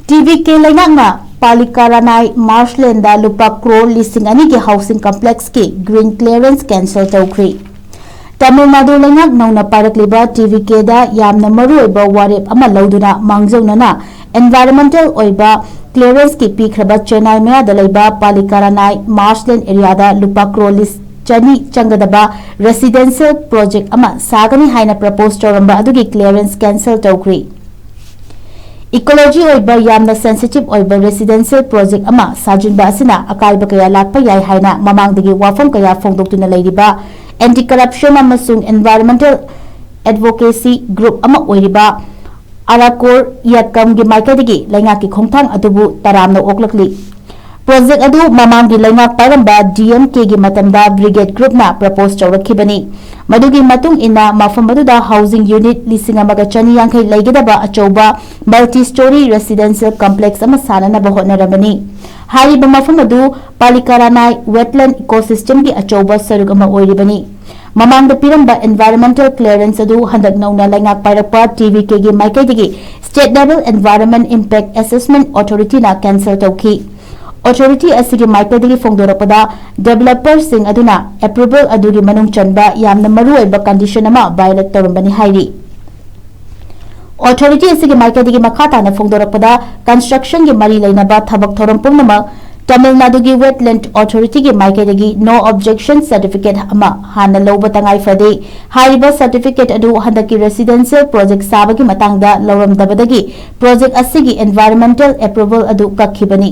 TVK Leingakna Pallikaranai Marshland Da Lupa Crore Lising ani ke housing complex ke green clearance cancel TOUKHRE. Tamil Nadu Leingak nauna parakliba TVK da yamna maruoiba warep ama lauduna mangjaunana environmental oiba clearance ki pikraba Chennai maya da leiba Pallikaranai Marshland area da Lupa Crore Lising Chani changadaba residential project ama sagani haina propose toramba adugi clearance cancel TOUKHRE. Ecology oiba yamna sensitive oiba residential project ama sajunba asina akaiba kaya lakpa yai haina mamangdagi wafam kaya fongdoktuna leiriba anti corruption amasung environmental advocacy group ama oiriba arakor yakam gi maikadagi Leingakki khongthang adubu taramna oklakli project adu mamangi Leingak paramba DMK gi matamda brigade group na propose chawrakhibani madugi matung ina mafam aduda housing unit lising amaga chani yankhai leigedaba achauba multi story residential complex ama sanana ba hotnarabani hariba mafam adu Pallikaranai wetland ecosystem gi achauba sarug ama oiribani mamangda piramba environmental clearance adu handak nauna Leingak parakpa TVK gi maikaidagi state level environment impact assessment authority na cancel tawki authority asigi maikadagi fongdorapada developer sing aduna approval adugi manung chanba yamna maruoiba condition ama violate torambani hairi authority asigi maikadagi makhata na fongdorapada construction gi mari leinaba thabak thoram pumnama Tamil Nadu gi wetland authority gi maikadagi no objection certificate ama hana loba tangai fade hariba certificate adu handaki residential project sabagi matangda lauramdabadagi project asigi environmental approval adu kakhibani